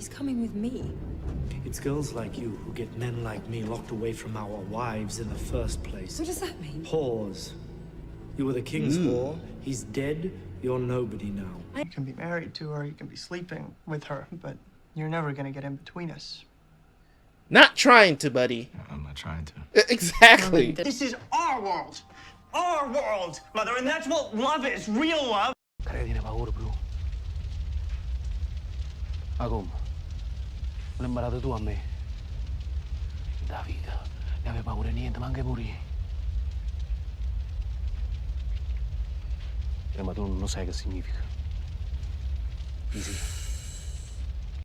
He's coming with me. It's girls like you who get men like me locked away from our wives in the first place. What does that mean? Whores. You were the king's whore. He's dead. You're nobody now. You can be married to her, you can be sleeping with her, but you're never gonna get in between us. Not trying to, buddy. I'm not trying to. Exactly. This is our world! Our world, Mother, and that's what love is, real love! Kaya di na paura, bro. Agum, lembarado tu ame. David, ne aveva paura niente, ma anche morì. Ma tu non sai che significa. Easy.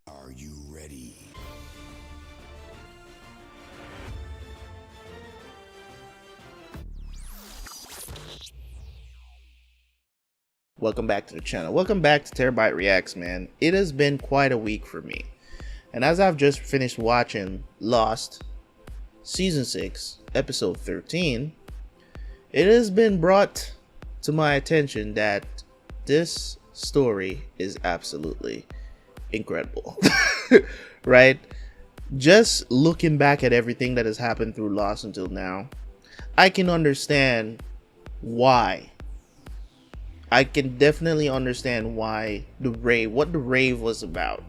Are you ready? Welcome back to the channel. Welcome back to Terabyt Reacts, man. It has been quite a week for me. And as I've just finished watching Lost Season 6, Episode 13, it has been brought to my attention that this story is absolutely incredible. Right? Just looking back at everything that has happened through Lost until now, I can understand why. I can definitely understand why what the rave was about.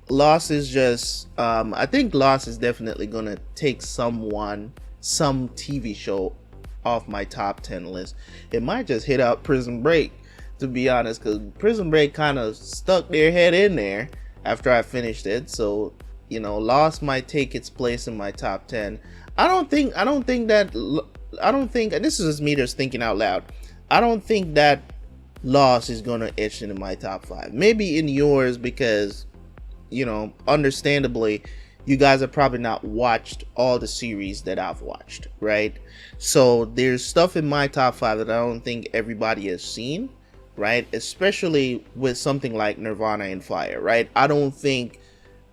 Lost is just, I think Lost is definitely gonna take some TV show off my top 10 list. It might just hit out Prison Break, to be honest, because Prison Break kind of stuck their head in there after I finished it. So, you know, Lost might take its place in my top 10. I don't think, and this is just me just thinking out loud, I don't think that Lost is gonna etch into my top 5. Maybe in yours, because, you know, understandably, you guys have probably not watched all the series that I've watched, right? So there's stuff in my top 5 that I don't think everybody has seen, right? Especially with something like Nirvana and Fire, right? I don't think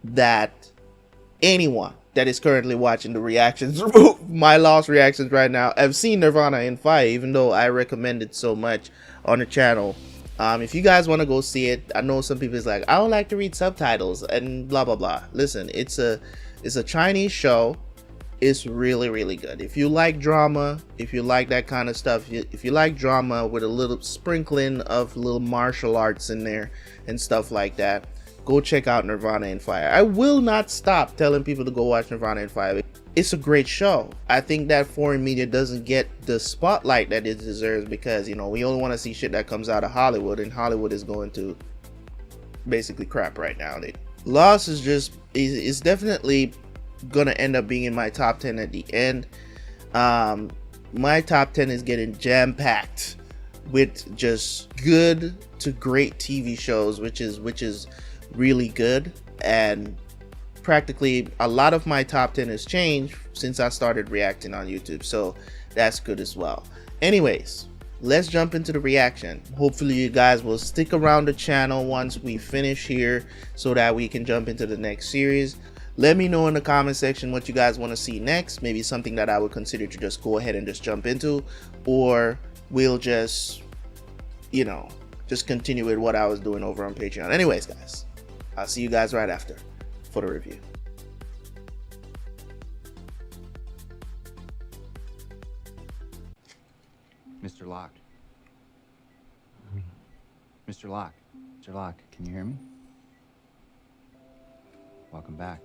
that anyone that is currently watching the reactions, my Lost reactions right now, have seen Nirvana and Fire, even though I recommend it so much on the channel. If you guys want to go see it, I know some people is like, I don't like to read subtitles and blah blah blah. Listen, it's a Chinese show. It's really, really good. If you like drama, if you like that kind of stuff, if you like drama with a little sprinkling of little martial arts in there and stuff like that, go check out Nirvana and Fire. I will not stop telling people to go watch Nirvana and Fire. It's a great show. I think that foreign media doesn't get the spotlight that it deserves, because, you know, we only want to see shit that comes out of Hollywood, and Hollywood is going to basically crap right now. Lost is just, is definitely gonna end up being in my top 10 at the end. My top 10 is getting jam-packed with just good to great TV shows, which is really good. And practically a lot of my top 10 has changed since I started reacting on YouTube, so that's good as well. Anyways, let's jump into the reaction. Hopefully you guys will stick around the channel once we finish here so that we can jump into the next series. Let me know in the comment section what you guys want to see next. Maybe something that I would consider to just go ahead and just jump into, or we'll just, you know, just continue with what I was doing over on Patreon. Anyways, guys, I'll see you guys right after for the review. Mr. Locke. Mr. Locke. Mr. Locke, can you hear me? Welcome back.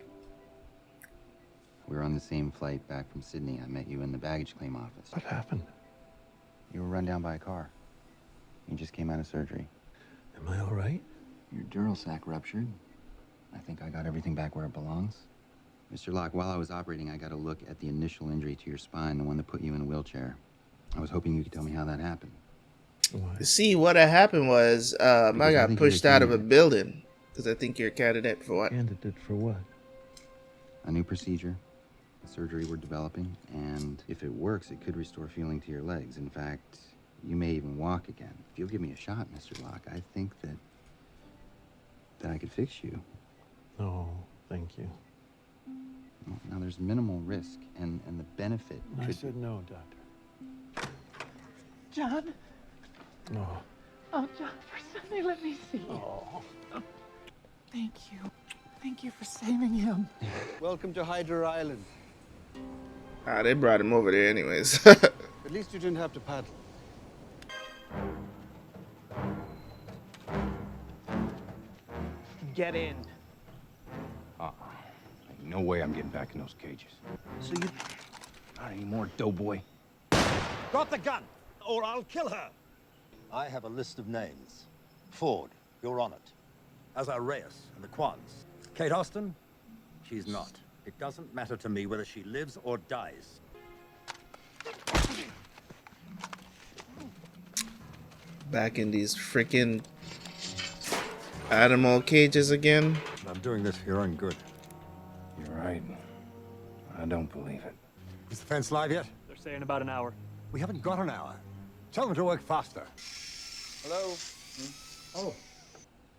We were on the same flight back from Sydney. I met you in the baggage claim office. What happened? You were run down by a car. You just came out of surgery. Am I all right? Your dural sac ruptured. I think I got everything back where it belongs. Mr. Locke, while I was operating, I got a look at the initial injury to your spine, the one that put you in a wheelchair. I was hoping you could tell me how that happened. What? See, what had happened was I got pushed out of a building because I think you're a candidate for what? Candidate for what? A new procedure, a surgery we're developing, and if it works, it could restore feeling to your legs. In fact, you may even walk again. If you'll give me a shot, Mr. Locke, I think that I could fix you. No, thank you. Now, there's minimal risk, and the benefit I could... said no, Doctor. John? No. Oh, John, for Sunday, let me see you. Oh. Thank you. Thank you for saving him. Welcome to Hydra Island. Ah, they brought him over there anyways. At least you didn't have to paddle. Get in. Ain't no way I'm getting back in those cages. So you... Not anymore, doughboy. Drop the gun, or I'll kill her. I have a list of names. Ford, you're on it. As are Reyes and the Quans. Kate Austin, she's not. It doesn't matter to me whether she lives or dies. Back in these freaking animal cages again. I'm doing this for your own good. You're right. I don't believe it. Is the fence live yet? They're saying about an hour. We haven't got an hour. Tell them to work faster. Hello? Oh,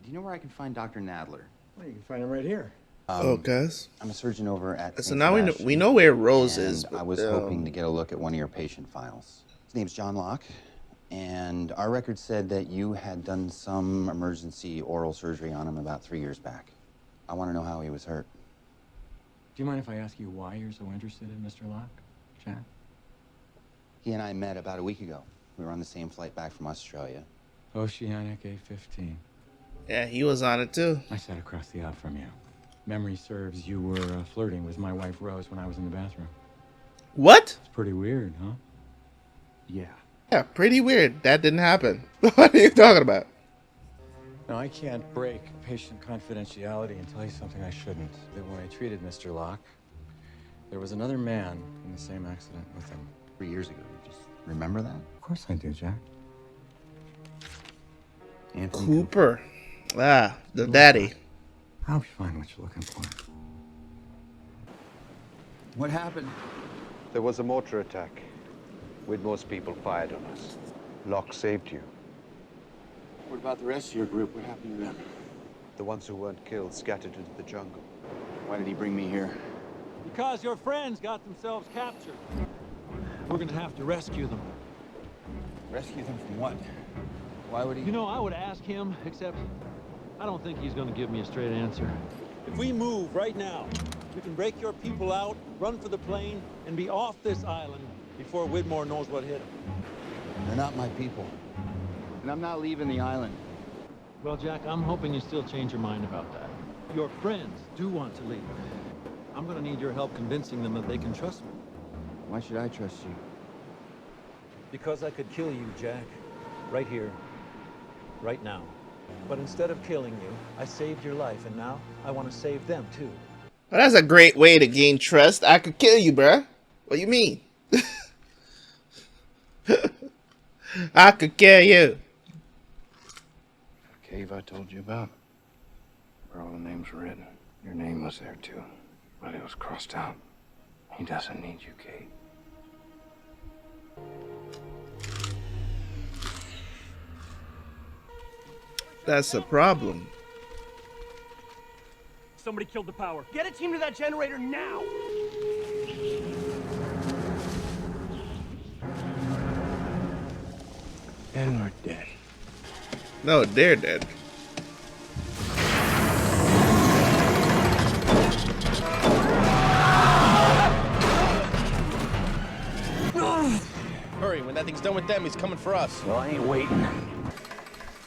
Do you know where I can find Dr. Nadler? well, you can find him right here. Oh, guys. I'm a surgeon over at So St. now Sebastian, we know where Rose and is. I was hoping to get a look at one of your patient files. His name's John Locke, and our record said that you had done some emergency oral surgery on him about 3 years back. I want to know how he was hurt. Do you mind if I ask you why you're so interested in Mr. Locke, Jack? He and I met about a week ago. We were on the same flight back from Australia. Oceanic A-15. Yeah, he was on it too. I sat across the aisle from you. Memory serves, you were flirting with my wife Rose when I was in the bathroom. What? It's pretty weird, huh? Yeah. Yeah, pretty weird. That didn't happen. What are you talking about? Now, I can't break patient confidentiality and tell you something I shouldn't. That when I treated Mr. Locke, there was another man in the same accident with him. 3 years ago. You just remember that? Of course I do, Jack. Anthony Cooper. Ah, the daddy. I'll find what you're looking for. What happened? There was a mortar attack. Widmore's people fired on us. Locke saved you. What about the rest of your group? What happened to them? The ones who weren't killed scattered into the jungle. Why did he bring me here? Because your friends got themselves captured. We're gonna have to rescue them. Rescue them from what? Why would he? You know, I would ask him, except I don't think he's gonna give me a straight answer. If we move right now, we can break your people out, run for the plane, and be off this island before Widmore knows what hit him. They're not my people. And I'm not leaving the island. Well, Jack, I'm hoping you still change your mind about that. Your friends do want to leave. I'm gonna need your help convincing them that they can trust me. Why should I trust you? Because I could kill you, Jack. Right here. Right now. But instead of killing you, I saved your life, and now I want to save them, too. Well, that's a great way to gain trust. I could kill you, bruh. What do you mean? I could kill you. The cave I told you about, where all the names were written. Your name was there too, but it was crossed out. He doesn't need you, Kate. That's a problem. Somebody killed the power. Get a team to that generator now! And we're dead. No, they're dead. Hurry, when that thing's done with them, he's coming for us. Well, I ain't waiting.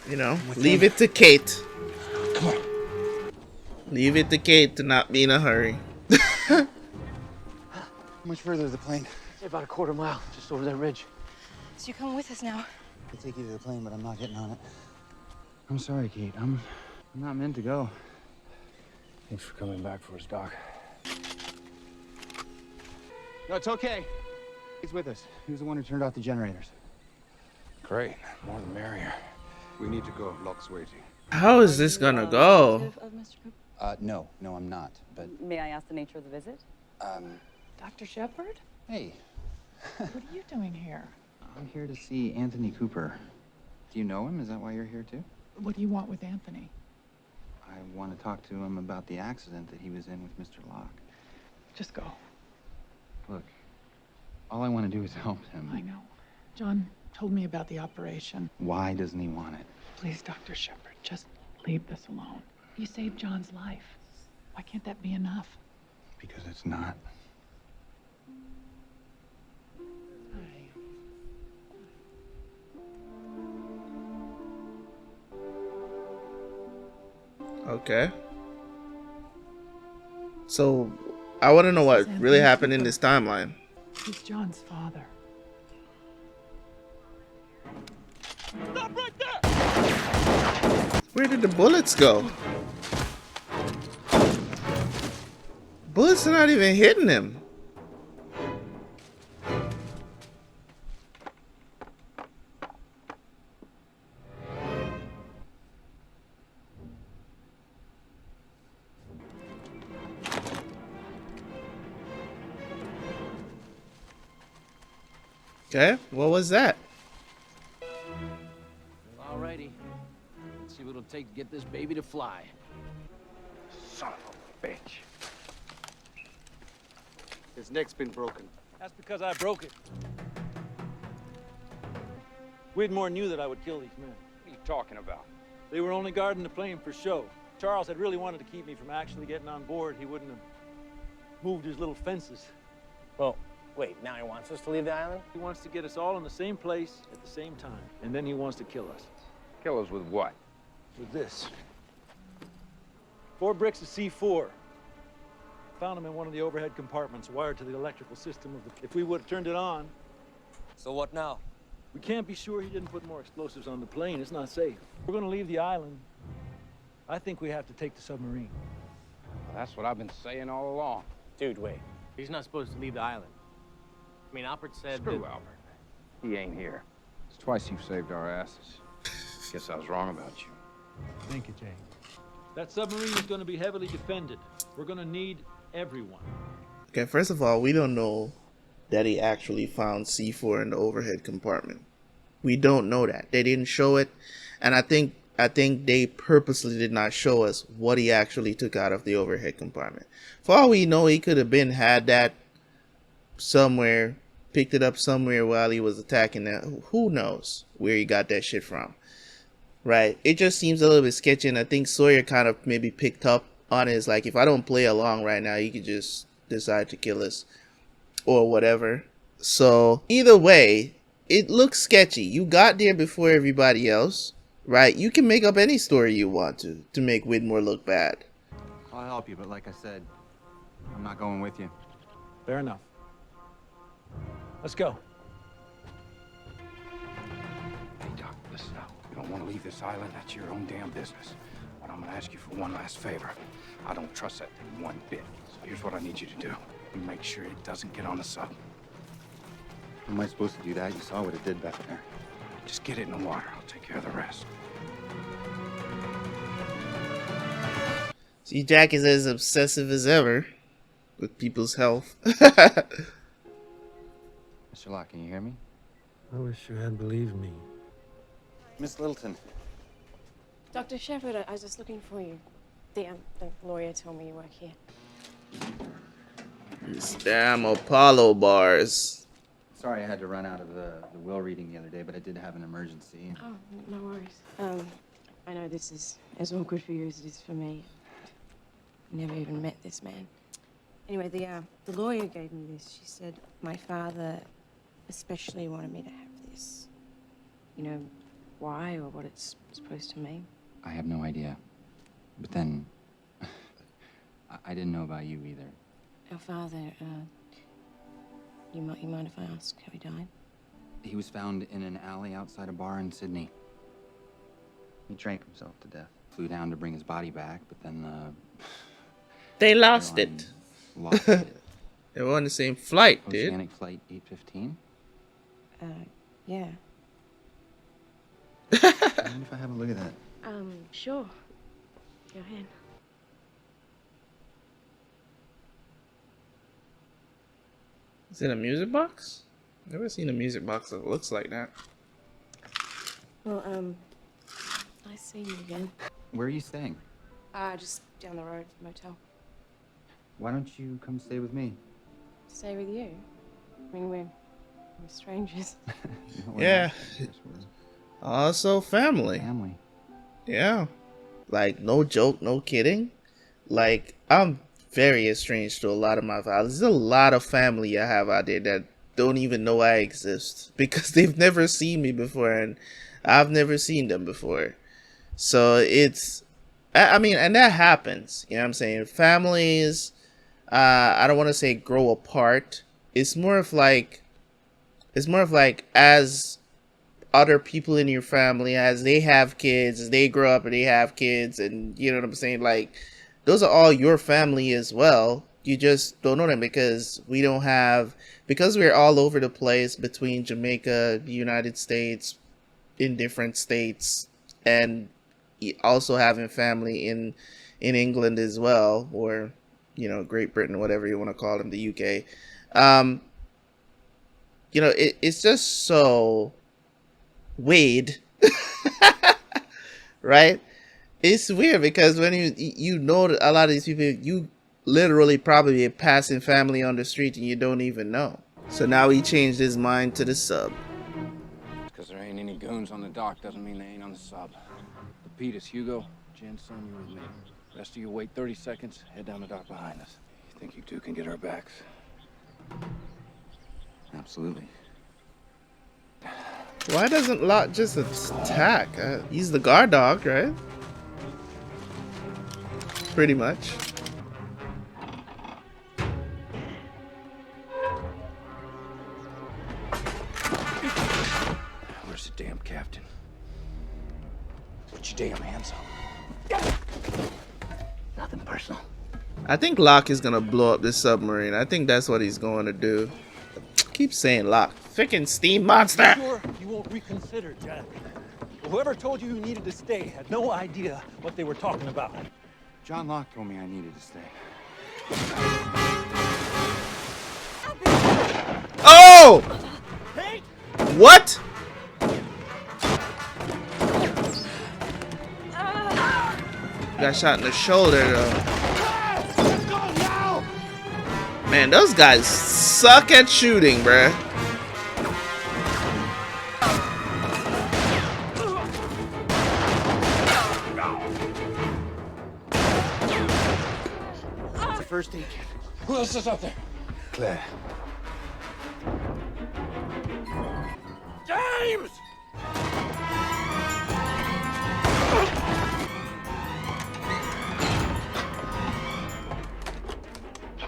You know, leave it to Kate. Leave it to Kate to not be in a hurry. How much further is the plane? About a quarter mile, just over that ridge. So you come with us now? I'll take you to the plane, but I'm not getting on it. I'm sorry, Kate. I'm not meant to go. Thanks for coming back for us, Doc. No, it's okay. He's with us. He was the one who turned off the generators. Great. More the merrier. We need to go. Locke's waiting. How is this gonna go? Of Mr. Cooper? No, I'm not. But May I ask the nature of the visit? Dr. Shepard? hey, What are you doing here? I'm here to see Anthony Cooper. Do you know him? Is that why you're here too? What do you want with Anthony? I want to talk to him about the accident that he was in with Mr. Locke. Just go. Look, all I want to do is help him. I know. John told me about the operation. Why doesn't he want it? Please, Dr. Shepard, just leave this alone. You saved John's life. can't that be enough? Because it's not. Okay. So, I want to know what really happened in this timeline. He's John's father. Stop right there! Where did the bullets go? Bullets are not even hitting him. Okay, what was that? Alrighty. Let's see what it'll take to get this baby to fly. Son of a bitch. His neck's been broken. That's because I broke it. Widmore knew that I would kill these men. What are you talking about? They were only guarding the plane for show. Charles had really wanted to keep me from actually getting on board. He wouldn't have moved his little fences. Well, wait, now he wants us to leave the island? He wants to get us all in the same place at the same time. And then he wants to kill us. Kill us with what? With this. 4 bricks of C4. Found them in one of the overhead compartments wired to the electrical system of the... If we would have turned it on... So what now? We can't be sure he didn't put more explosives on the plane. It's not safe. We're gonna leave the island. I think we have to take the submarine. Well, that's what I've been saying all along. Dude, wait. He's not supposed to leave the island. I mean, Albert said Screw that... Albert. He ain't here. It's twice you've saved our asses. Guess I was wrong about you. Thank you, James. That submarine is gonna be heavily defended. We're gonna need everyone. Okay, first of all, we don't know that he actually found C4 in the overhead compartment. We don't know that. They didn't show it, and I think they purposely did not show us what he actually took out of the overhead compartment. For all we know, he could have had that somewhere, picked it up somewhere while he was attacking that. Who knows where he got that shit from, right? It just seems a little bit sketchy, and I think Sawyer kind of maybe picked up on it. It's like, if I don't play along right now, you could just decide to kill us or whatever. So either way, it looks sketchy. You got there before everybody else, right? You can make up any story you want to make Widmore look bad. I'll help you, but like I said, I'm not going with you. Fair enough. Let's go. Hey, Doc, listen up. You don't want to leave this island. That's your own damn business. But I'm going to ask you for one last favor. I don't trust that thing one bit. So here's what I need you to do. You make sure it doesn't get on the sub. How am I supposed to do that? You saw what it did back there. Just get it in the water. I'll take care of the rest. See, Jack is as obsessive as ever with people's health. Mr. Locke, can you hear me? I wish you had believed me. Miss Littleton. Dr. Shepard, I was just looking for you. The lawyer told me you work here. These damn Apollo bars. Sorry I had to run out of the will reading the other day, but I did have an emergency. Oh, no worries. I know this is as awkward for you as it is for me. Never even met this man. Anyway, the lawyer gave me this. She said my father especially wanted me to have this. You know why or what it's supposed to mean? I have no idea. But then, I didn't know about you either. Our father, you mind if I ask how he died? He was found in an alley outside a bar in Sydney. He drank himself to death. Flew down to bring his body back, but then they lost it. Lost it. They were on the same flight, dude. Oceanic Flight 815? Yeah. Mind if I have a look at that? Sure. Go ahead. Is it a music box? Never seen a music box that looks like that. Well, nice seeing you again. Where are you staying? Just down the road, motel. Why don't you come stay with me? Stay with you? I mean, we're strangers. No, we're Yeah. not. Also family. Family. Yeah. Like, no joke, no kidding. Like, I'm very estranged to a lot of my family. There's a lot of family I have out there that don't even know I exist because they've never seen me before and I've never seen them before. So it's, I mean, and that happens, you know what I'm saying? Families, I don't want to say grow apart. It's more of like as other people in your family, as they have kids, as they grow up and they have kids, and you know what I'm saying? Like, those are all your family as well. You just don't know them because because we're all over the place between Jamaica, the United States, in different states, and also having family in England as well, or, you know, Great Britain, whatever you want to call them, the UK. You know, it's just so weird, right? It's weird because when you know a lot of these people, you literally probably a passing family on the street and you don't even know. So now he changed his mind to the sub. Because there ain't any goons on the dock doesn't mean they ain't on the sub. The Petus, Hugo, Jen, son, you with me. Rest of you wait 30 seconds, head down the dock behind us. You think you two can get our backs? Absolutely. Why doesn't Locke just attack? He's the guard dog, right? Pretty much. Where's the damn captain? Put your damn hands up. Nothing personal. I think Locke is gonna blow up this submarine. I think that's what he's going to do. Keep saying Locke. Freaking steam monster! Sure, you won't reconsider, Jack. Whoever told you you needed to stay had no idea what they were talking about. John Locke told me I needed to stay. Oh! Hey! What? Got shot in the shoulder though. Man, those guys suck at shooting, bruh. First aid kit. Who else is up there? Claire. James!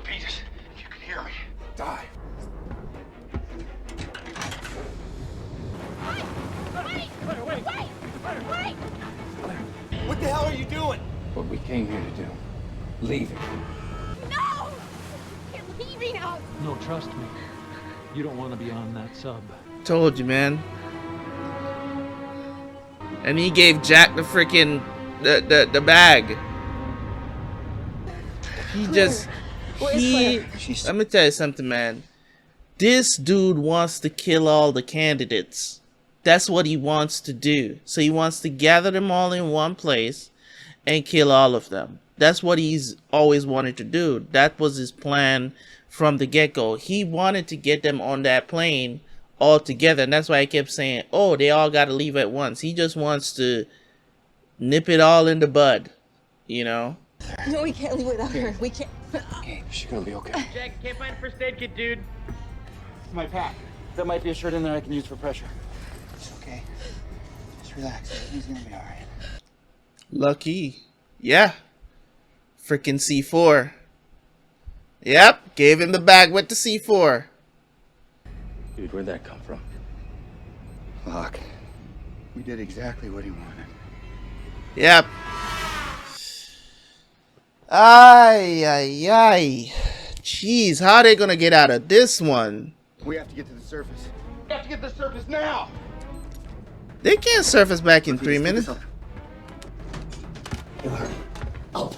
Petus, if you can hear me. Die. Wait! What the hell are you doing? What we came here to do. Leaving. No! You're leaving us! No, trust me. You don't want to be on that sub. Told you, man. And he gave Jack the freaking the bag. He just let me tell you something, man. This dude wants to kill all the candidates. That's what he wants to do. So he wants to gather them all in one place and kill all of them. That's what he's always wanted to do. That was his plan from the get-go. He wanted to get them on that plane all together, and that's why I kept saying, oh, they all got to leave at once. He just wants to nip it all in the bud, you know? No, we can't leave without her. We can't. Okay, she's gonna be okay. Jack, can't find first aid kit, dude. My pack. There might be a shirt in there I can use for pressure. It's okay. Just relax. Everything's gonna be alright. Lucky. Yeah. Freaking C4. Yep. Gave him the bag with the C4. Dude, where'd that come from? Locke, we did exactly what he wanted. Yep. Ay. Jeez, how are they gonna get out of this one? We have to get to the surface. We have to get to the surface now! They can't surface back in 3 minutes. You heard. Out.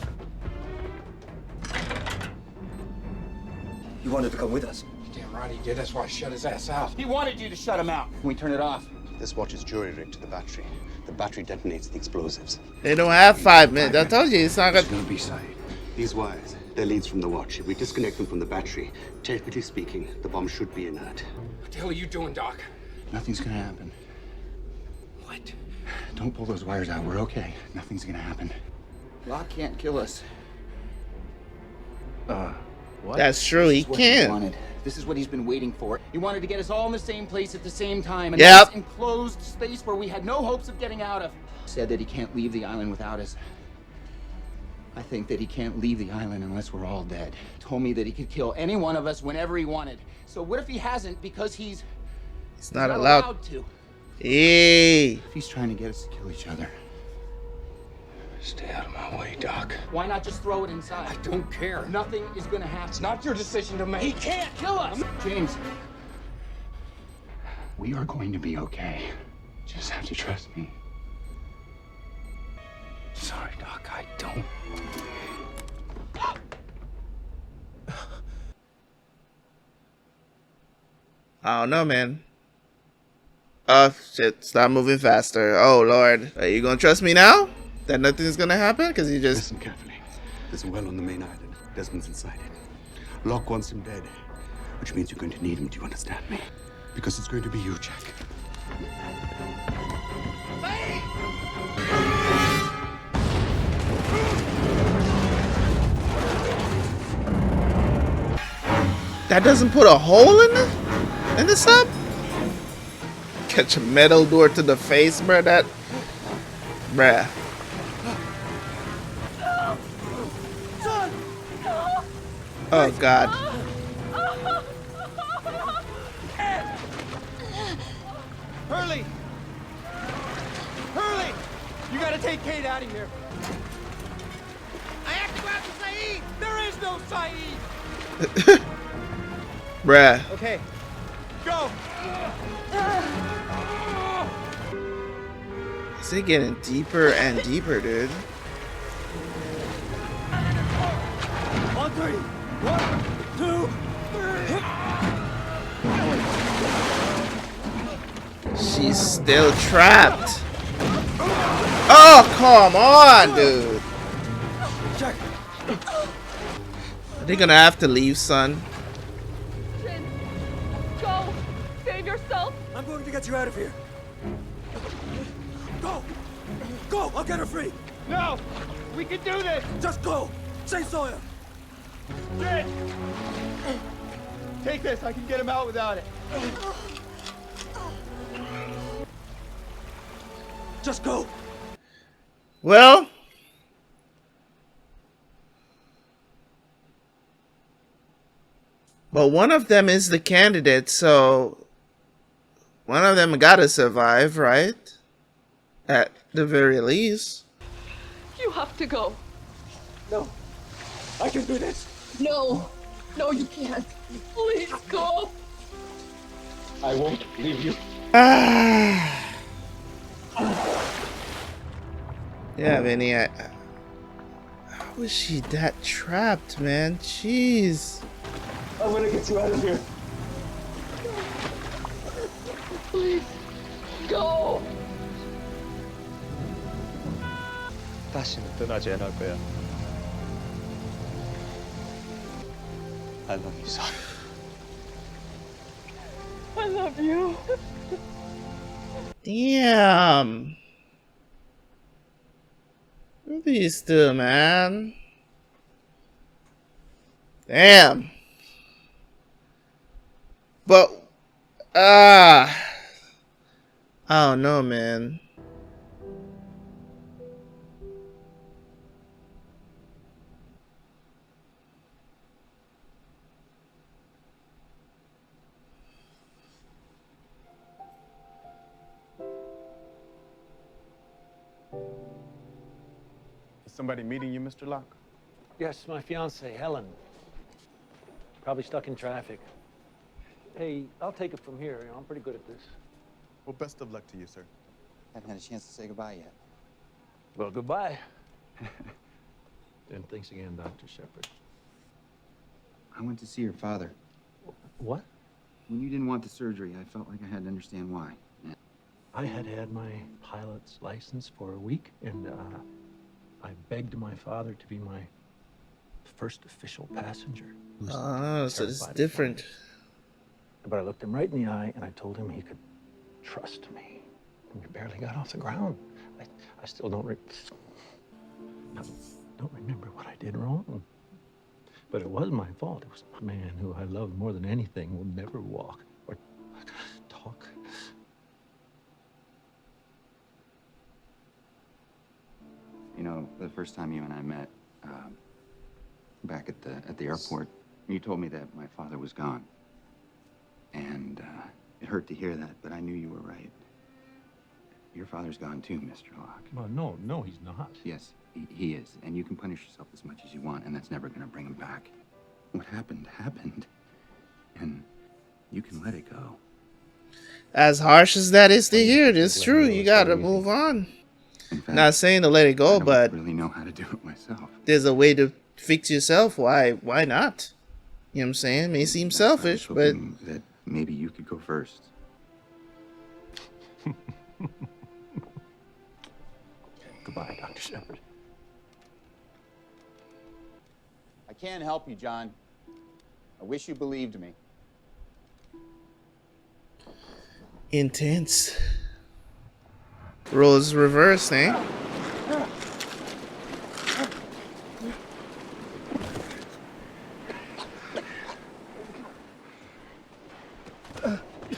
You wanted to come with us. Damn right he did. That's why I shut his ass out. He wanted you to shut him out. Can we turn it off? This watch is jury-rigged to the battery. The battery detonates the explosives. They don't have 5 minutes. I told you it's not It's gonna be sight. These wires, they're leads from the watch. If we disconnect them from the battery, technically speaking, the bomb should be inert. What the hell are you doing, Doc? Nothing's gonna happen. What? Don't pull those wires out. We're okay. Nothing's gonna happen. Locke can't kill us. That's true, he can. Wanted. This is what he's been waiting for. He wanted to get us all in the same place at the same time, and Yep. this enclosed space where we had no hopes of getting out of. Said that he can't leave the island without us. I think that he can't leave the island unless we're all dead. Told me that he could kill any one of us whenever he wanted. So what if he hasn't because he's not allowed to? Hey. If he's trying to get us to kill each other. Stay out of my way, Doc. Why not just throw it inside? I don't care. Nothing is gonna happen. It's not your decision to make. He can't kill us! James, we are going to be okay. Just have to trust me. Sorry, Doc, I don't. I don't know, man. Oh, shit. Stop moving faster. Oh, Lord. Are you gonna trust me now? That nothing's gonna happen? Because he just... Listen carefully. There's a well on the main island. Desmond's inside it. Locke wants him dead, which means you're going to need him. Do you understand me? Because it's going to be you, Jack. That doesn't put a hole in the sub? Catch a metal door to the face, bruh. That... Bruh. Oh, God. Hurley! Hurley! You gotta take Kate out of here. I have to go after Saeed! There is no Saeed! Bruh. Okay, go! Is it getting deeper and deeper, dude? On three! 1, 2, She's still trapped. Oh, come on, dude. Are they gonna have to leave, son? Go! Save yourself! I'm going to get you out of here. Go! Go! I'll get her free! No! We can do this! Just go! Save Sawyer! Jen! Take this, I can get him out without it. Just go! Well... But one of them is the candidate, so... One of them gotta survive, right? At the very least. You have to go. No. I can do this. No. No, you can't. Please go. I won't leave you. Yeah, Vinny, how was she that trapped, man? Jeez. I'm gonna get you out of here. Please. Go. 다시는 떠나지 않을 거야. I love you, son. I love you. Damn. Who are these two, man? Damn. But, I don't know, man. Is somebody meeting you, Mr. Locke? Yes, my fiancée, Helen. Probably stuck in traffic. Hey, I'll take it from here. You know, I'm pretty good at this. Well, best of luck to you, sir. Haven't had a chance to say goodbye yet. Well, goodbye. And thanks again, Dr. Shepard. I went to see your father. What? When you didn't want the surgery, I felt like I had to understand why. Yeah. I had had my pilot's license for a week, and I begged my father to be my first official passenger. Oh, so it's different. But I looked him right in the eye, and I told him he could trust me. And we barely got off the ground. I still don't remember what I did wrong. But it was my fault. It was a man who I loved more than anything will never walk or talk. You know, the first time you and I met, back at the airport, you told me that my father was gone. And it hurt to hear that, but I knew you were right. Your father's gone too, Mr. Locke. Well, no, he's not. Yes, he is. And you can punish yourself as much as you want, and that's never going to bring him back. What happened, happened. And you can let it go. As harsh as that is to hear, it's true. You gotta move on. In fact, Not saying to let it go, I don't but really know how to do it myself. there's a way to fix yourself. Why not? You know what I'm saying? It may seem selfish, I was but hoping that maybe you could go first. Goodbye, Dr. Shepard. I can't help you, John. I wish you believed me. intense. Roles reversed, eh?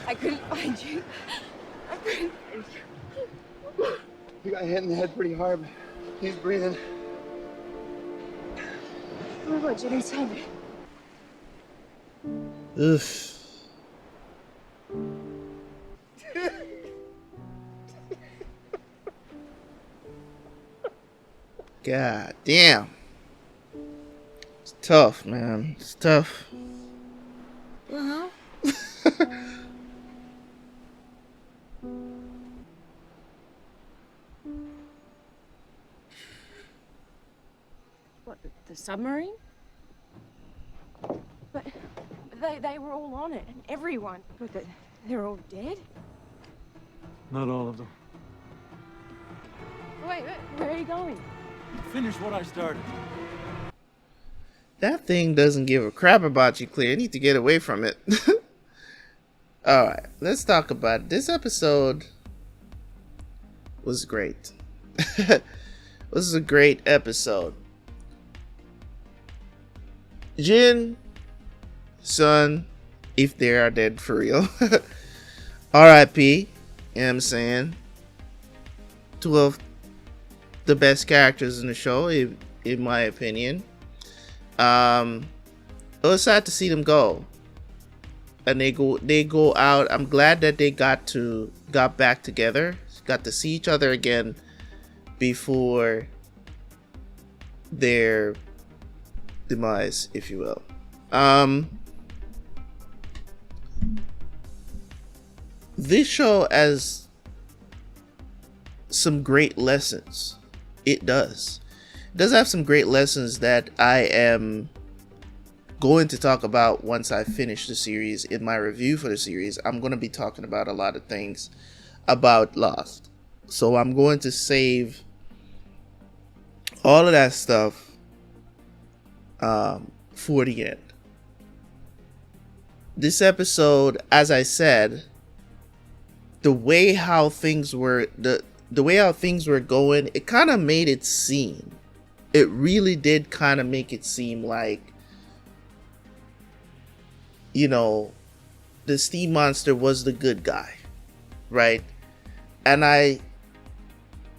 I couldn't find you. I couldn't find you. You got hit in the head pretty hard, but he's breathing. Oh, what did he tell me? Oof. God damn. It's tough, man. It's tough. Uh-huh. What, the submarine? But they were all on it, and everyone. But they're all dead? Not all of them. Wait, where are you going? Finish what I started. That thing doesn't give a crap about you, Clear. You need to get away from it. Alright, let's talk about it. This episode was great. This is a great episode. Jin, son, if they are dead for real. R.I.P. You know what I'm saying? Two of the best characters in the show, in my opinion. It was sad to see them go, and they go out. I'm glad that they got back together, got to see each other again before their demise, if you will. This show has some great lessons. It does have some great lessons that I am going to talk about once I finish the series. In my review for the series, I'm going to be talking about a lot of things about Lost, so I'm going to save all of that stuff for the end. This episode, as I said, the way how things were going, it kind of made it seem, it really did kind of make it seem like, you know, the steam monster was the good guy, right? And I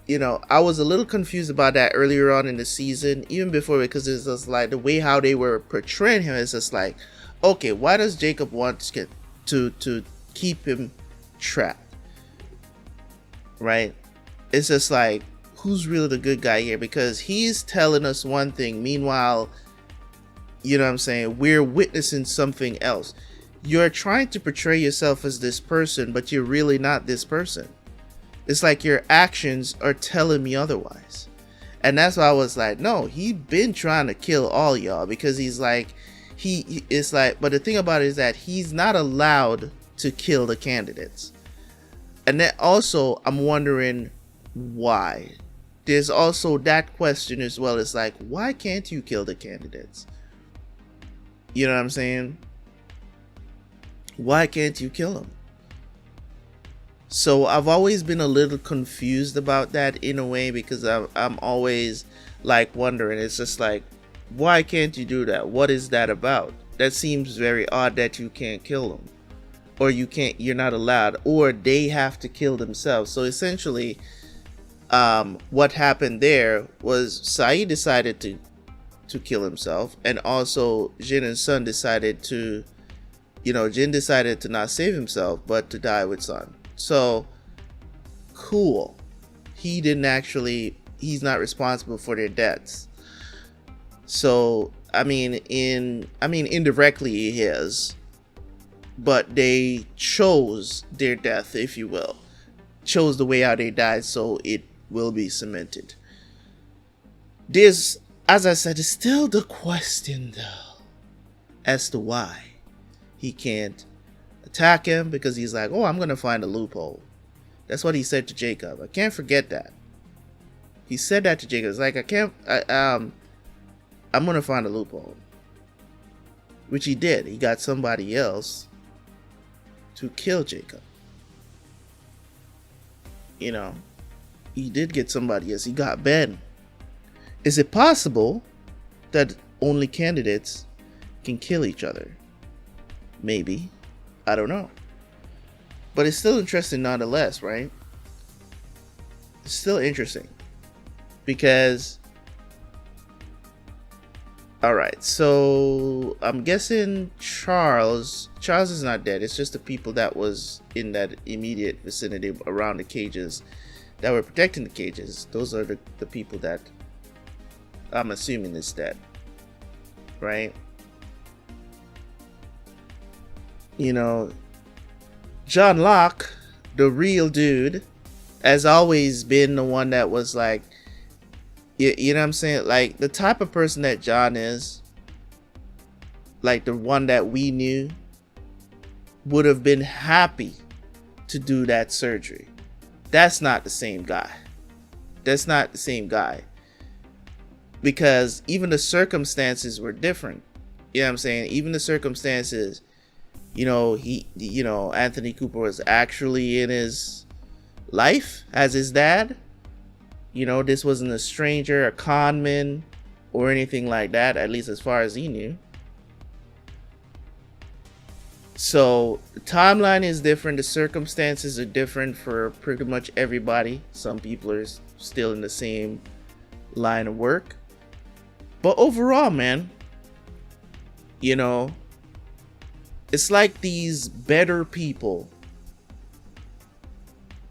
was a little confused about that earlier on in the season, even before, because it's just like the way how they were portraying him is just like, okay, why does Jacob want to keep him trapped, right? It's just like, who's really the good guy here? Because he's telling us one thing, meanwhile, you know what I'm saying, we're witnessing something else. You're trying to portray yourself as this person, but you're really not this person. It's like your actions are telling me otherwise. And that's why I was like, no, he's been trying to kill all y'all, because he's like, it's like, but the thing about it is that he's not allowed to kill the candidates. And then also, I'm wondering why. There's also that question as well. It's like, why can't you kill the candidates? You know what I'm saying? Why can't you kill them? So I've always been a little confused about that in a way, because I'm always like wondering. It's just like, Why can't you do that? What is that about? That seems very odd that you can't kill them, or you're not allowed, or they have to kill themselves. So essentially, what happened there was Saeed decided to kill himself, and also Jin and Sun decided to, Jin decided to not save himself but to die with Sun. So cool. He's not responsible for their deaths. So indirectly he is, but they chose their death, if you will, chose the way how they died, so it will be cemented. There's, as I said, it's still the question though as to why he can't attack him, because he's like, oh, I'm gonna find a loophole. That's what he said to Jacob. I can't forget that. He said that to Jacob. It's like, I'm gonna find a loophole. Which he did. He got somebody else to kill Jacob. He did get somebody else. He got Ben. Is it possible that only candidates can kill each other? Maybe. I don't know. But it's still interesting nonetheless, right? It's still interesting. Because... Alright, so I'm guessing Charles is not dead. It's just the people that was in that immediate vicinity around the cages that were protecting the cages. Those are the people that I'm assuming is dead. Right? John Locke, the real dude, has always been the one that was like, you know what I'm saying? Like, the type of person that John is, like the one that we knew, would have been happy to do that surgery. That's not the same guy. That's not the same guy. Because even the circumstances were different. You know what I'm saying? Even the circumstances, Anthony Cooper was actually in his life as his dad. This wasn't a stranger, a con man, or anything like that, at least as far as he knew. So the timeline is different. The circumstances are different for pretty much everybody. Some people are still in the same line of work. But overall, man, it's like these better people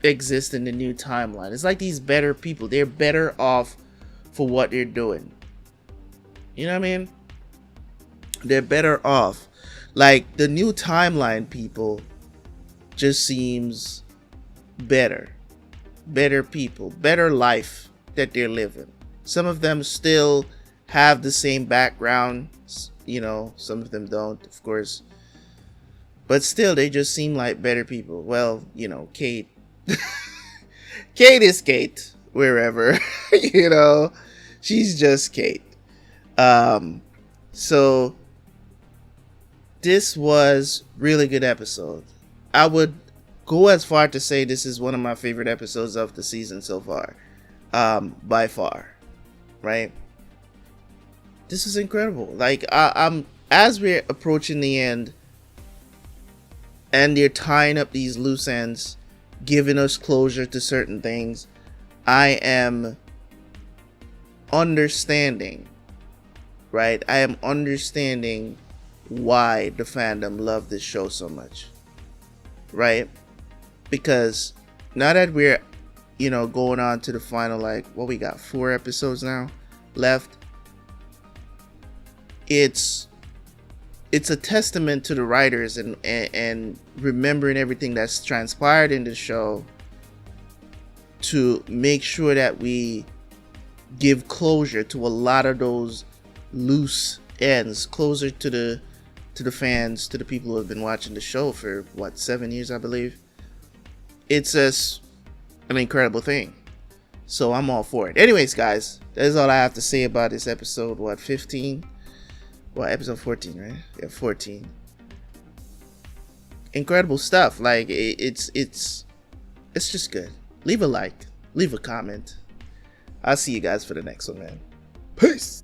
exist in the new timeline. It's like these better people, they're better off for what they're doing. You know what I mean? They're better off. Like, the new timeline people just seems better people, better life that they're living. Some of them still have the same backgrounds, some of them don't, of course, but still they just seem like better people. Well, Kate Kate is Kate wherever. She's just Kate. So this was really good episode. I would go as far to say this is one of my favorite episodes of the season so far, by far. Right? This is incredible. Like, I'm as we're approaching the end and they're tying up these loose ends, giving us closure to certain things, I am understanding, right? I am understanding why the fandom loved this show so much, right? Because now that we're, going on to the final, we got 4 episodes now left. It's a testament to the writers and remembering everything that's transpired in the show to make sure that we give closure to a lot of those loose ends, closer to the fans, to the people who have been watching the show for 7 years, I believe. It's just an incredible thing. So I'm all for it. Anyways, guys, that's all I have to say about this episode. 15? Episode 14, right? Yeah, 14. Incredible stuff. Like, it's just good. Leave a like, leave a comment. I'll see you guys for the next one, man. Peace.